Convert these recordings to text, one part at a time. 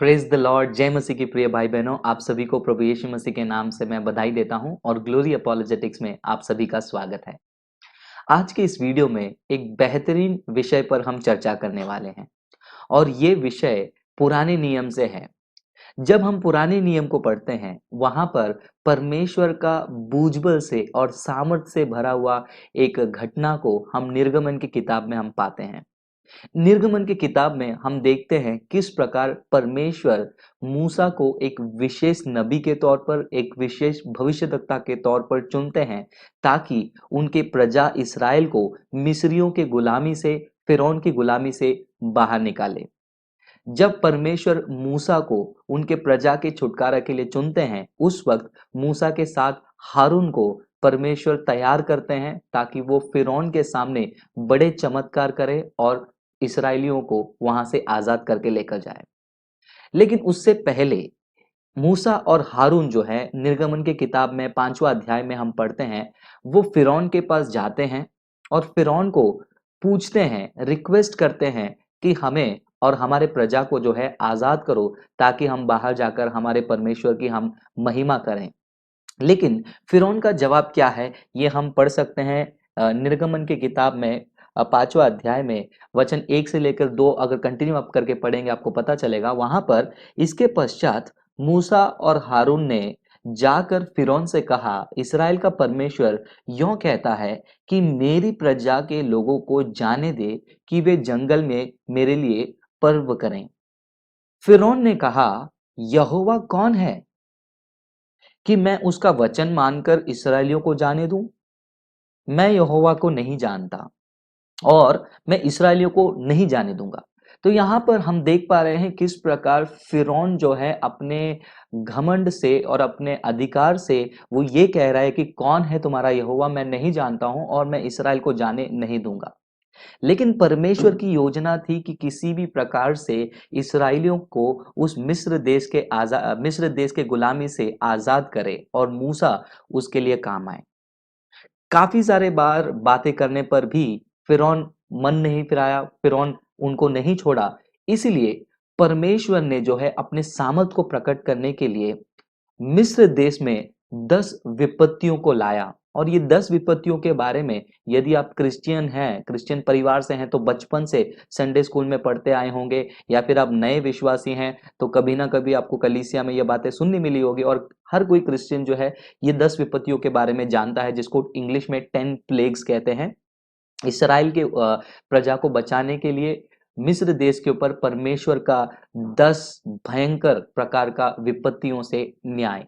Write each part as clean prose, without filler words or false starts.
Praise the Lord. जय मसीह की प्रिय भाई बहनों, आप सभी को प्रभु यीशु मसीह के नाम से मैं बधाई देता हूं और ग्लोरी अपॉलोजेटिक्स में आप सभी का स्वागत है। आज के इस वीडियो में एक बेहतरीन विषय पर हम चर्चा करने वाले हैं और ये विषय पुराने नियम से है। जब हम पुराने नियम को पढ़ते हैं, वहां पर परमेश्वर का भुजबल से और सामर्थ से भरा हुआ एक घटना को हम निर्गमन की किताब में हम पाते हैं। निर्गमन की किताब में हम देखते हैं किस प्रकार परमेश्वर मूसा को एक विशेष नबी के तौर पर, एक विशेष भविष्यद्वक्ता के तौर पर चुनते हैं ताकि उनके प्रजा इस्राएल को मिस्रियों के गुलामी से, फिरौन की गुलामी से बाहर निकाले। जब परमेश्वर मूसा को उनके प्रजा के छुटकारा के लिए चुनते हैं, उस वक्त मूसा के साथ हारून को परमेश्वर तैयार करते हैं ताकि वो फिरौन के सामने बड़े चमत्कार करे और इसराइलियों को वहां से आजाद करके लेकर जाए। लेकिन उससे पहले मूसा और हारून जो है, निर्गमन की किताब में 5वां अध्याय में हम पढ़ते हैं, वो फिरौन के पास जाते हैं और फिरौन को पूछते हैं, रिक्वेस्ट करते हैं कि हमें और हमारे प्रजा को जो है आजाद करो ताकि हम बाहर जाकर हमारे परमेश्वर की हम महिमा करें। लेकिन फिरौन का जवाब क्या है, ये हम पढ़ सकते हैं निर्गमन की किताब में 5वां अध्याय में वचन 1 से लेकर 2 अगर कंटिन्यू आप करके पढ़ेंगे आपको पता चलेगा। वहां पर इसके पश्चात मूसा और हारून ने जाकर फिरौन से कहा, इसराइल का परमेश्वर यों कहता है कि मेरी प्रजा के लोगों को जाने दे कि वे जंगल में मेरे लिए पर्व करें। फिरौन ने कहा, यहोवा कौन है कि मैं उसका वचन मानकर इसराइलियों को जाने दूं? मैं यहोवा को नहीं जानता और मैं इसराइलियों को नहीं जाने दूंगा। तो यहाँ पर हम देख पा रहे हैं किस प्रकार फिरौन जो है अपने घमंड से और अपने अधिकार से वो ये कह रहा है कि कौन है तुम्हारा यहोवा, मैं नहीं जानता हूं और मैं इसराइल को जाने नहीं दूंगा। लेकिन परमेश्वर की योजना थी कि किसी भी प्रकार से इसराइलियों को उस मिस्र देश के गुलामी से आजाद करे और मूसा उसके लिए काम आए। काफी सारे बार बातें करने पर भी फिरौन मन नहीं फिराया, फिरौन उनको नहीं छोड़ा। इसलिए परमेश्वर ने जो है अपने सामर्थ को प्रकट करने के लिए मिस्र देश में 10 विपत्तियों को लाया। और ये 10 विपत्तियों के बारे में यदि आप क्रिश्चियन हैं, क्रिश्चियन परिवार से हैं, तो बचपन से संडे स्कूल में पढ़ते आए होंगे, या फिर आप नए विश्वासी हैं तो कभी ना कभी आपको कलीसिया में ये बातें सुननी मिली होगी। और हर कोई क्रिश्चियन जो है ये 10 विपत्तियों के बारे में जानता है, जिसको इंग्लिश में 10 प्लेग्स कहते हैं। इसराइल के प्रजा को बचाने के लिए मिस्र देश के ऊपर परमेश्वर का 10 भयंकर प्रकार का विपत्तियों से न्याय।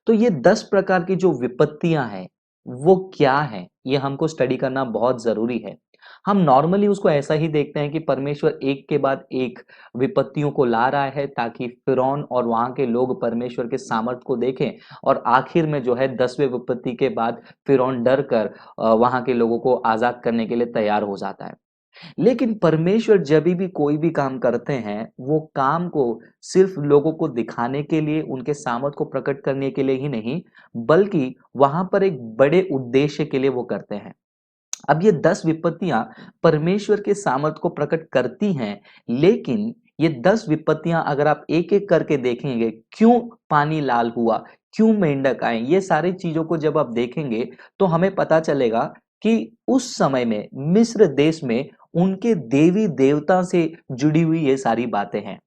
तो ये 10 प्रकार की जो विपत्तियां हैं वो क्या हैं, ये हमको स्टडी करना बहुत जरूरी है। हम नॉर्मली उसको ऐसा ही देखते हैं कि परमेश्वर एक के बाद एक विपत्तियों को ला रहा है ताकि फिरौन और वहां के लोग परमेश्वर के सामर्थ को देखें, और आखिर में जो है 10वें विपत्ति के बाद फिरौन डर कर वहां के लोगों को आजाद करने के लिए तैयार हो जाता है। लेकिन परमेश्वर जब भी कोई भी काम करते हैं, वो काम को सिर्फ लोगों को दिखाने के लिए, उनके सामर्थ को प्रकट करने के लिए ही नहीं, बल्कि वहां पर एक बड़े उद्देश्य के लिए वो करते हैं। अब ये 10 विपत्तियां परमेश्वर के सामर्थ को प्रकट करती हैं, लेकिन ये 10 विपत्तियां अगर आप एक एक करके देखेंगे, क्यों पानी लाल हुआ, क्यों मेंढक आए, ये सारी चीजों को जब आप देखेंगे तो हमें पता चलेगा कि उस समय में मिस्र देश में उनके देवी देवता से जुड़ी हुई ये सारी बातें हैं।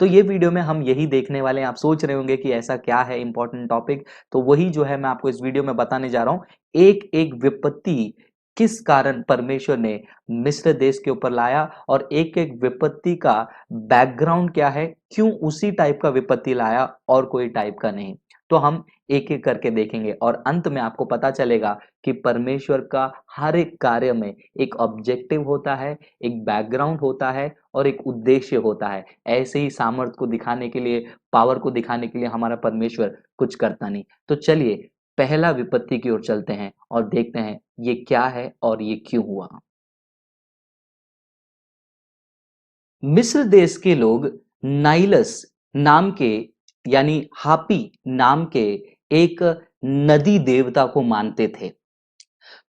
तो ये वीडियो में हम यही देखने वाले हैं। आप सोच रहे होंगे कि ऐसा क्या है इंपॉर्टेंट टॉपिक, तो वही जो है मैं आपको इस वीडियो में बताने जा रहा हूं। एक एक विपत्ति किस कारण परमेश्वर ने मिस्र देश के ऊपर लाया और एक एक विपत्ति का बैकग्राउंड क्या है, क्यों उसी टाइप का विपत्ति लाया और कोई टाइप का नहीं। तो हम एक एक करके देखेंगे और अंत में आपको पता चलेगा कि परमेश्वर का हर एक कार्य में एक ऑब्जेक्टिव होता है, एक बैकग्राउंड होता है और एक उद्देश्य होता है। ऐसे ही सामर्थ को दिखाने के लिए, पावर को दिखाने के लिए हमारा परमेश्वर कुछ करता नहीं। तो चलिए पहला विपत्ति की ओर चलते हैं और देखते हैं ये क्या है और ये क्यों हुआ। मिस्र देश के लोग नाइलस नाम के, यानी हापी नाम के एक नदी देवता को मानते थे।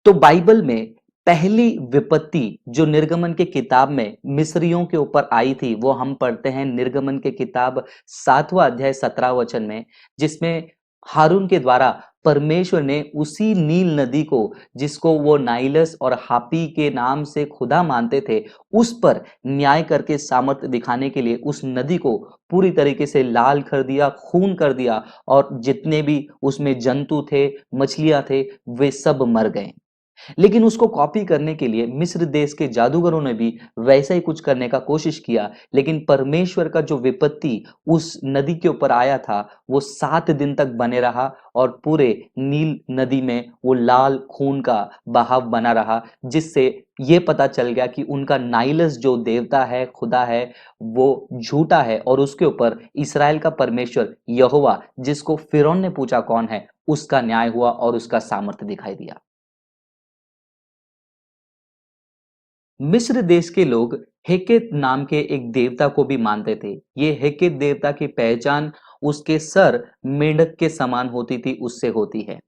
तो बाइबल में पहली विपत्ति जो निर्गमन के किताब में मिस्रियों के ऊपर आई थी वो हम पढ़ते हैं निर्गमन के किताब 7वां अध्याय 17 वचन में, जिसमें हारून के द्वारा परमेश्वर ने उसी नील नदी को, जिसको वो नाइलस और हापी के नाम से खुदा मानते थे, उस पर न्याय करके सामर्थ्य दिखाने के लिए उस नदी को पूरी तरीके से लाल कर दिया, खून कर दिया, और जितने भी उसमें जंतु थे, मछलियां थे, वे सब मर गए। लेकिन उसको कॉपी करने के लिए मिस्र देश के जादूगरों ने भी वैसा ही कुछ करने का कोशिश किया, लेकिन परमेश्वर का जो विपत्ति उस नदी के ऊपर आया था वो 7 दिन तक बने रहा, और पूरे नील नदी में वो लाल खून का बहाव बना रहा, जिससे ये पता चल गया कि उनका नाइलस जो देवता है, खुदा है, वो झूठा है, और उसके ऊपर इसराइल का परमेश्वर यहोवा, जिसको फिरौन ने पूछा कौन है, उसका न्याय हुआ और उसका सामर्थ्य दिखाई दिया। मिस्र देश के लोग हेकेत नाम के एक देवता को भी मानते थे। ये हेकेत देवता की पहचान उसके सर मेंढक के समान होती थी, उससे होती है।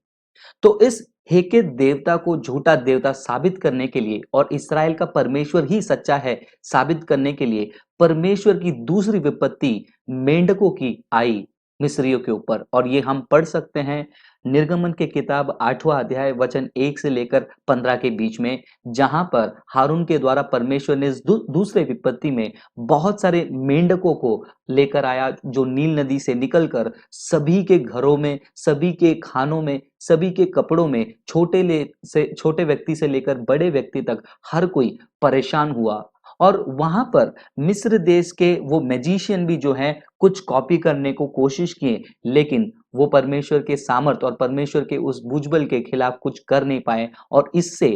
तो इस हेकेत देवता को झूठा देवता साबित करने के लिए और इसराइल का परमेश्वर ही सच्चा है साबित करने के लिए परमेश्वर की दूसरी विपत्ति मेंढकों की आई मिस्रियों के ऊपर, और ये हम पढ़ सकते हैं निर्गमन के किताब 8वां अध्याय वचन 1 से लेकर 15 के बीच में, जहां पर हारून के द्वारा परमेश्वर ने इस दूसरे विपत्ति में बहुत सारे मेंढकों को लेकर आया, जो नील नदी से निकलकर सभी के घरों में, सभी के खानों में, सभी के कपड़ों में, छोटे व्यक्ति से लेकर बड़े व्यक्ति तक हर कोई परेशान हुआ। और वहां पर मिस्र देश के वो मैजिशियन भी जो हैं कुछ कॉपी करने को कोशिश किए, लेकिन वो परमेश्वर के सामर्थ और परमेश्वर के उस भुजबल के खिलाफ कुछ कर नहीं पाए, और इससे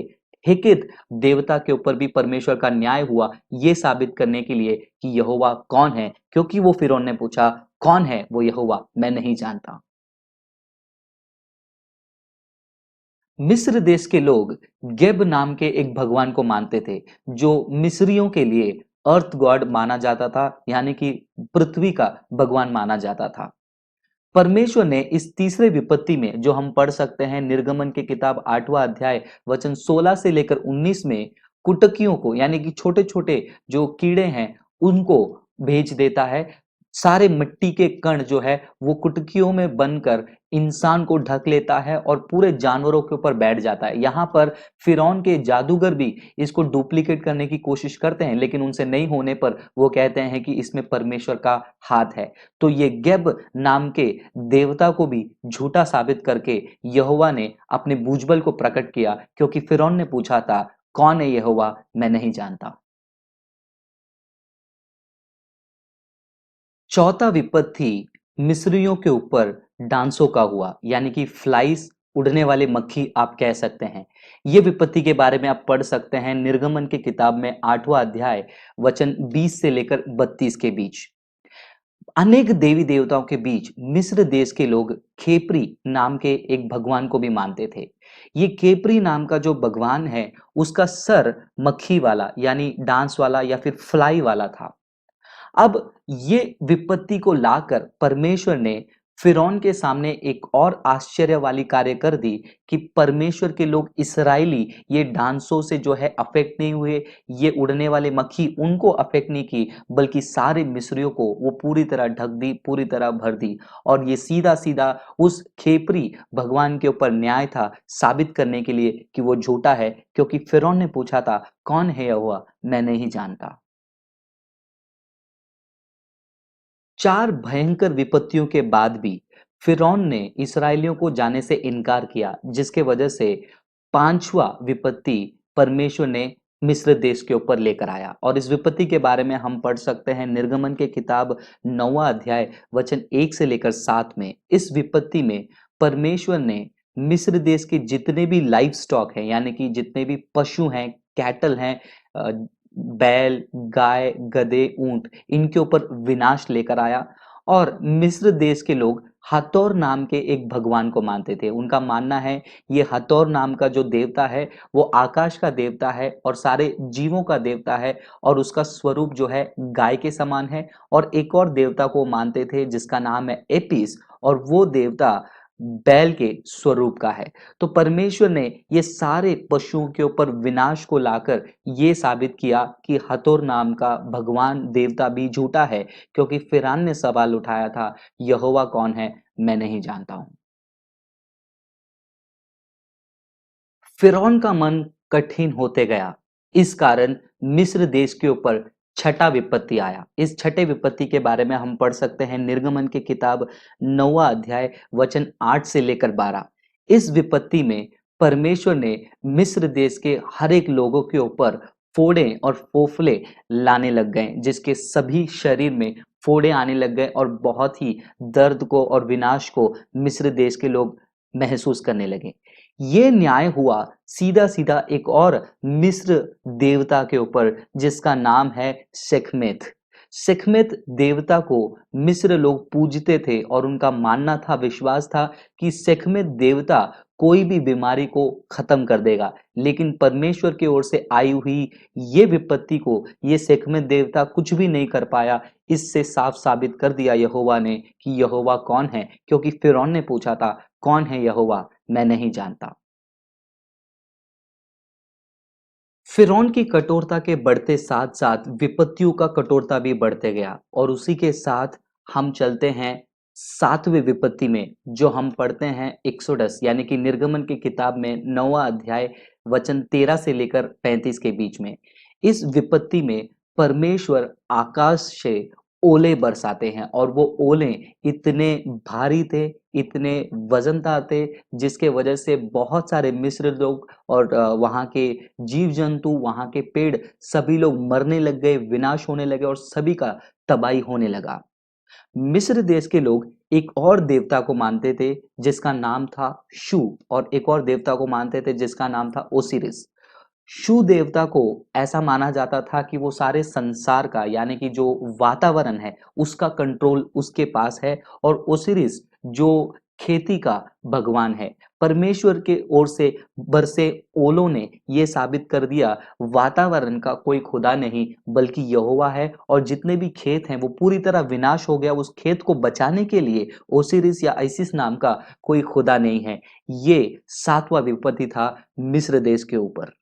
हिकित देवता के ऊपर भी परमेश्वर का न्याय हुआ, ये साबित करने के लिए कि यहोवा कौन है, क्योंकि वो फिरौन ने पूछा कौन है वो यहोवा, मैं नहीं जानता। मिस्र देश के लोग गेब नाम के एक भगवान को मानते थे, जो मिस्रियों के लिए अर्थ गॉड माना जाता था, यानी कि पृथ्वी का भगवान माना जाता था। परमेश्वर ने इस तीसरे विपत्ति में, जो हम पढ़ सकते हैं निर्गमन की किताब 8वां अध्याय वचन 16 से लेकर 19 में, कुटकियों को यानी कि छोटे छोटे जो कीड़े हैं उनको भेज देता है। सारे मिट्टी के कण जो है वो कुटकियों में बनकर इंसान को ढक लेता है और पूरे जानवरों के ऊपर बैठ जाता है। यहाँ पर फिरौन के जादूगर भी इसको डुप्लीकेट करने की कोशिश करते हैं, लेकिन उनसे नहीं होने पर वो कहते हैं कि इसमें परमेश्वर का हाथ है। तो ये गेब नाम के देवता को भी झूठा साबित करके यहोवा ने अपने भुजबल को प्रकट किया, क्योंकि फिरौन ने पूछा था कौन है यहोवा, मैं नहीं जानता। चौथा विपत्ति मिस्रियों के ऊपर डांसों का हुआ, यानी कि फ्लाइज, उड़ने वाले मक्खी आप कह सकते हैं। ये विपत्ति के बारे में आप पढ़ सकते हैं निर्गमन की किताब में 8वां अध्याय वचन 20 से लेकर 32 के बीच। अनेक देवी देवताओं के बीच मिस्र देश के लोग खेपरी नाम के एक भगवान को भी मानते थे। ये खेपरी नाम का जो भगवान है उसका सर मक्खी वाला यानी डांस वाला या फिर फ्लाई वाला था। अब ये विपत्ति को लाकर परमेश्वर ने फिरौन के सामने एक और आश्चर्य वाली कार्य कर दी कि परमेश्वर के लोग इसराइली ये डांसों से जो है अफेक्ट नहीं हुए, ये उड़ने वाले मक्खी उनको अफेक्ट नहीं की, बल्कि सारे मिस्रियों को वो पूरी तरह ढक दी, पूरी तरह भर दी। और ये सीधा सीधा उस खेपरी भगवान के ऊपर न्याय था साबित करने के लिए कि वो झूठा है, क्योंकि फिरौन ने पूछा था कौन है यहोवा, मैं नहीं जानता। 4 भयंकर विपत्तियों के बाद भी फिरौन ने इस्राएलियों को जाने से इनकार किया, जिसके वजह से 5वां विपत्ति परमेश्वर ने मिस्र देश के ऊपर लेकर आया। और इस विपत्ति के बारे में हम पढ़ सकते हैं निर्गमन के किताब 9वां अध्याय वचन 1 से लेकर 7 में। इस विपत्ति में परमेश्वर ने मिस्र देश के जितने भी लाइव स्टॉक हैं, यानी कि जितने भी पशु हैं, कैटल हैं, अ, बैल, गाय, गधे, ऊंट, इनके ऊपर विनाश लेकर आया। और मिस्र देश के लोग हथोर नाम के एक भगवान को मानते थे। उनका मानना है ये हथोर नाम का जो देवता है वो आकाश का देवता है और सारे जीवों का देवता है, और उसका स्वरूप जो है गाय के समान है। और एक और देवता को मानते थे जिसका नाम है एपिस, और वो देवता बैल के स्वरूप का है। तो परमेश्वर ने ये सारे पशुओं के ऊपर विनाश को लाकर ये साबित किया कि हथोर नाम का भगवान देवता भी झूठा है, क्योंकि फिरौन ने सवाल उठाया था, यहोवा कौन है, मैं नहीं जानता हूं। फिरौन का मन कठिन होते गया। इस कारण मिस्र देश के ऊपर छठा विपत्ति आया। इस छठे विपत्ति के बारे में हम पढ़ सकते हैं निर्गमन की किताब 9वां अध्याय वचन 8 से लेकर 12। इस विपत्ति में परमेश्वर ने मिस्र देश के हर एक लोगों के ऊपर फोड़े और फोफले लाने लग गए, जिसके सभी शरीर में फोड़े आने लग गए और बहुत ही दर्द को और विनाश को मिस्र देश के लोग महसूस करने लगे। ये न्याय हुआ सीधा सीधा एक और मिस्र देवता के ऊपर, जिसका नाम है सेखमेत। सेखमेत देवता को मिस्र लोग पूजते थे और उनका मानना था, विश्वास था कि सेखमेत देवता कोई भी बीमारी को खत्म कर देगा। लेकिन परमेश्वर की ओर से आई हुई ये विपत्ति को ये सेखमेत देवता कुछ भी नहीं कर पाया। इससे साफ साबित कर दिया यहोवा ने कि यहोवा कौन है, क्योंकि फिरौन ने पूछा था, कौन है यहोवा, मैं नहीं जानता। फिरौन की कठोरता के बढ़ते साथ साथ विपत्तियों का कठोरता भी बढ़ते गया, और उसी के साथ हम चलते हैं सातवें विपत्ति में, जो हम पढ़ते हैं एक्सोडस यानी कि निर्गमन की किताब में 9वां अध्याय वचन 13 से लेकर 35 के बीच में। इस विपत्ति में परमेश्वर आकाश से ओले बरसाते हैं, और वो ओले इतने भारी थे, इतने वजनदार थे, जिसके वजह से बहुत सारे मिस्र लोग और वहाँ के जीव जंतु, वहाँ के पेड़, सभी लोग मरने लग गए, विनाश होने लगे और सभी का तबाही होने लगा। मिस्र देश के लोग एक और देवता को मानते थे जिसका नाम था शू, और एक और देवता को मानते थे जिसका नाम था ओसिरिस। शू देवता को ऐसा माना जाता था कि वो सारे संसार का यानी कि जो वातावरण है उसका कंट्रोल उसके पास है, और ओसिरिस जो खेती का भगवान है। परमेश्वर के ओर से बरसे ओलों ने ये साबित कर दिया, वातावरण का कोई खुदा नहीं बल्कि यहोवा है, और जितने भी खेत हैं वो पूरी तरह विनाश हो गया। उस खेत को बचाने के लिए ओसिरिस या आइसिस नाम का कोई खुदा नहीं है। ये सातवां विपत्ति था मिस्र देश के ऊपर।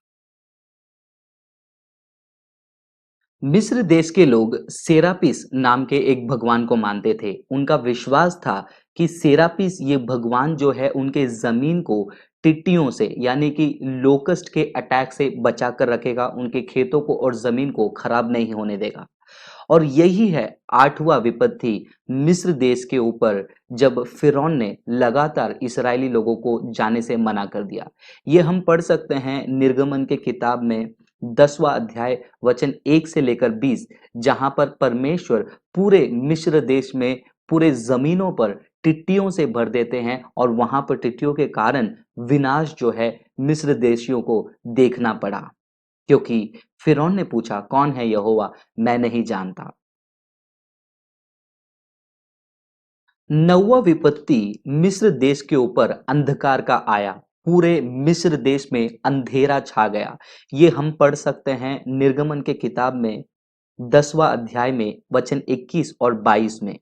मिस्र देश के लोग सेरापिस नाम के एक भगवान को मानते थे। उनका विश्वास था कि सेरापिस ये भगवान जो है उनके जमीन को टिड्डियों से यानी कि लोकस्ट के अटैक से बचा कर रखेगा, उनके खेतों को और जमीन को खराब नहीं होने देगा। और यही है आठवां विपत्ति मिस्र देश के ऊपर, जब फिरौन ने लगातार इसराइली लोगों को जाने से मना कर दिया। ये हम पढ़ सकते हैं निर्गमन के किताब में 10वां अध्याय वचन 1 से लेकर 20, जहां पर परमेश्वर पूरे मिस्र देश में पूरे जमीनों पर टिड्डियों से भर देते हैं, और वहां पर टिड्डियों के कारण विनाश जो है मिस्र देशियों को देखना पड़ा, क्योंकि फिरौन ने पूछा, कौन है यहोवा, मैं नहीं जानता। नौवां विपत्ति मिस्र देश के ऊपर अंधकार का आया। पूरे मिस्र देश में अंधेरा छा गया। ये हम पढ़ सकते हैं निर्गमन के किताब में 10वां अध्याय में वचन 21 और 22 में।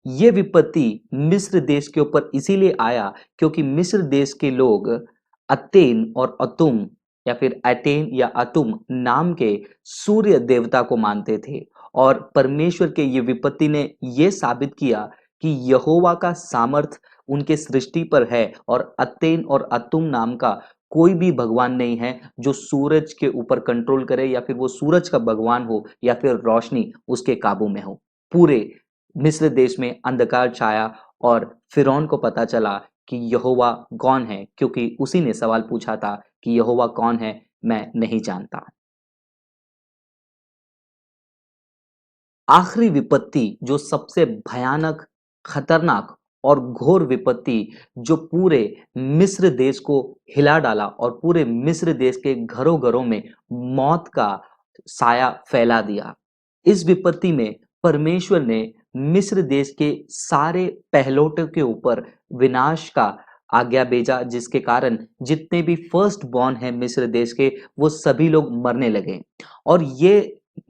ये विपत्ति मिस्र देश के ऊपर इसीलिए आया क्योंकि मिस्र देश के लोग अतेन और अतुम या फिर अटेन या अतुम नाम के सूर्य देवता को मानते थे, और परमेश्वर के ये विपत्ति ने ये साबित किया कि यहोवा का सामर्थ उनके सृष्टि पर है, और अतेन और अतुम नाम का कोई भी भगवान नहीं है जो सूरज के ऊपर कंट्रोल करे, या फिर वो सूरज का भगवान हो या फिर रोशनी उसके काबू में हो। पूरे मिस्र देश में अंधकार छाया, और फिरौन को पता चला कि यहोवा कौन है, क्योंकि उसी ने सवाल पूछा था कि यहोवा कौन है, मैं नहीं जानता। आखिरी विपत्ति जो सबसे भयानक, खतरनाक और घोर विपत्ति, जो पूरे मिस्र देश को हिला डाला और पूरे मिस्र देश के घरों घरों में मौत का साया फैला दिया। इस विपत्ति में परमेश्वर ने मिस्र देश के सारे पहलोठों के ऊपर विनाश का आज्ञा भेजा, जिसके कारण जितने भी फर्स्ट बॉर्न है मिस्र देश के वो सभी लोग मरने लगे। और ये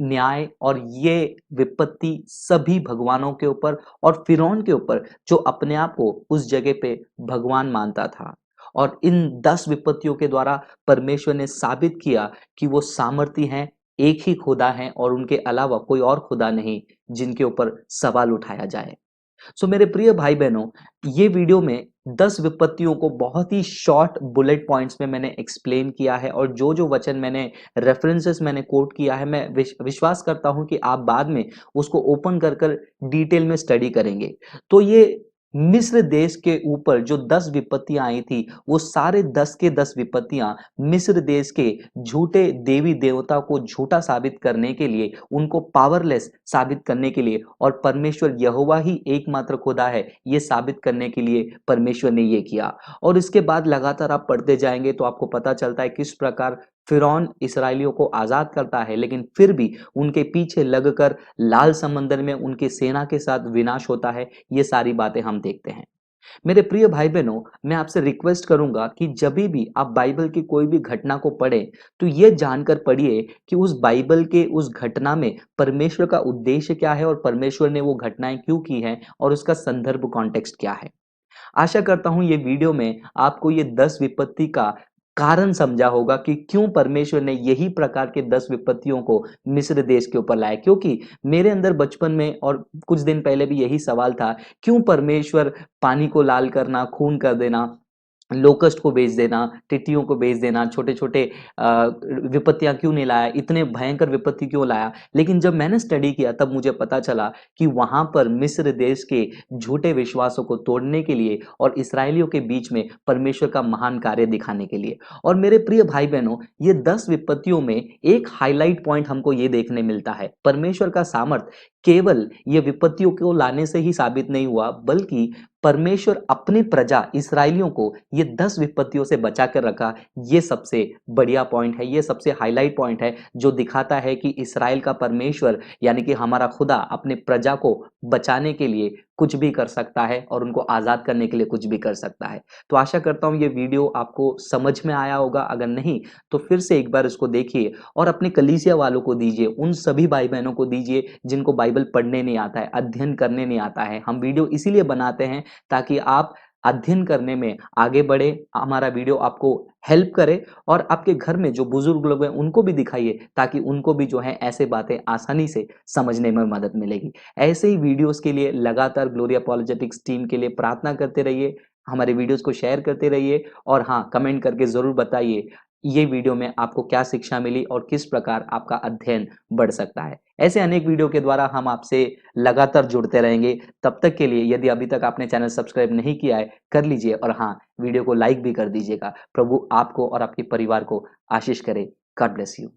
न्याय और ये विपत्ति सभी भगवानों के ऊपर और फिरौन के ऊपर, जो अपने आप को उस जगह पे भगवान मानता था। और इन 10 विपत्तियों के द्वारा परमेश्वर ने साबित किया कि वो सामर्थी हैं, एक ही खुदा हैं और उनके अलावा कोई और खुदा नहीं जिनके ऊपर सवाल उठाया जाए। सो मेरे प्रिय भाई बहनों, ये वीडियो में 10 विपत्तियों को बहुत ही शॉर्ट बुलेट पॉइंट्स में मैंने एक्सप्लेन किया है, और जो जो वचन मैंने रेफरेंसेस मैंने कोट किया है, मैं विश्वास करता हूं कि आप बाद में उसको ओपन कर कर डिटेल में स्टडी करेंगे। तो ये मिस्र देश के ऊपर जो 10 विपत्तियां आई थी, वो सारे 10 के 10 विपत्तियां मिस्र देश के झूठे देवी देवता को झूठा साबित करने के लिए, उनको पावरलेस साबित करने के लिए, और परमेश्वर यहोवा ही एकमात्र खुदा है ये साबित करने के लिए परमेश्वर ने ये किया। और इसके बाद लगातार आप पढ़ते जाएंगे तो आपको पता चलता है किस प्रकार फिरौन इसराइलियों को आजाद करता है, लेकिन फिर भी उनके पीछे लगकर लाल समंदर में उनकी सेना के साथ विनाश होता है। ये सारी बातें हम देखते हैं। मेरे प्रिय भाई बहनों, मैं आपसे रिक्वेस्ट करूंगा कि जब भी आप बाइबल की कोई भी घटना को पढ़ें, तो ये जानकर पढ़िए कि उस बाइबल के उस घटना में परमेश्वर का उद्देश्य क्या है और परमेश्वर ने वो घटनाएं क्यों की हैं और उसका संदर्भ कॉन्टेक्स्ट क्या है। आशा करता हूं ये वीडियो में आपको ये 10 विपत्ति का कारण समझा होगा कि क्यों परमेश्वर ने यही प्रकार के 10 विपत्तियों को मिस्र देश के ऊपर लाया। क्योंकि मेरे अंदर बचपन में और कुछ दिन पहले भी यही सवाल था, क्यों परमेश्वर पानी को लाल करना, खून कर देना, लोकस्ट को भेज देना, टिड्डियों को भेज देना, छोटे-छोटे विपत्तियाँ क्यों नहीं लाया, इतने भयंकर विपत्ति क्यों लाया? लेकिन जब मैंने स्टडी किया तब मुझे पता चला कि वहाँ पर मिस्र देश के झूठे विश्वासों को तोड़ने के लिए और इस्राएलियों के बीच में परमेश्वर का महान कार्य दिखाने के लिए। और मेरे प्रिय भाई-बहनों, ये 10 विपत्तियों में एक हाइलाइट पॉइंट हमको ये देखने मिलता है। परमेश्वर का सामर्थ केवल ये विपत्तियों को लाने से ही साबित नहीं हुआ, बल्कि परमेश्वर अपनी प्रजा इस्राएलियों को ये 10 विपत्तियों से बचा कर रखा। ये सबसे बढ़िया पॉइंट है, ये सबसे हाइलाइट पॉइंट है, जो दिखाता है कि इस्राएल का परमेश्वर यानी कि हमारा खुदा अपने प्रजा को बचाने के लिए कुछ भी कर सकता है और उनको आज़ाद करने के लिए कुछ भी कर सकता है। तो आशा करता हूँ ये वीडियो आपको समझ में आया होगा, अगर नहीं तो फिर से एक बार इसको देखिए और अपने कलीसिया वालों को दीजिए, उन सभी भाई-बहनों को दीजिए जिनको बाइबल पढ़ने नहीं आता है, अध्ययन करने नहीं आता है। हम वीडियो इसीलिए बनाते हैं ताकि आप अध्ययन करने में आगे बढ़े, हमारा वीडियो आपको हेल्प करे, और आपके घर में जो बुजुर्ग लोग हैं उनको भी दिखाइए ताकि उनको भी जो है ऐसे बातें आसानी से समझने में मदद मिलेगी। ऐसे ही वीडियोस के लिए लगातार ग्लोरी अपॉलोजेटिक्स टीम के लिए प्रार्थना करते रहिए, हमारे वीडियोस को शेयर करते रहिए, और हाँ, कमेंट करके ज़रूर बताइए ये वीडियो में आपको क्या शिक्षा मिली और किस प्रकार आपका अध्ययन बढ़ सकता है। ऐसे अनेक वीडियो के द्वारा हम आपसे लगातार जुड़ते रहेंगे। तब तक के लिए यदि अभी तक आपने चैनल सब्सक्राइब नहीं किया है, कर लीजिए, और हाँ, वीडियो को लाइक भी कर दीजिएगा। प्रभु आपको और आपके परिवार को आशीष करे। God bless you.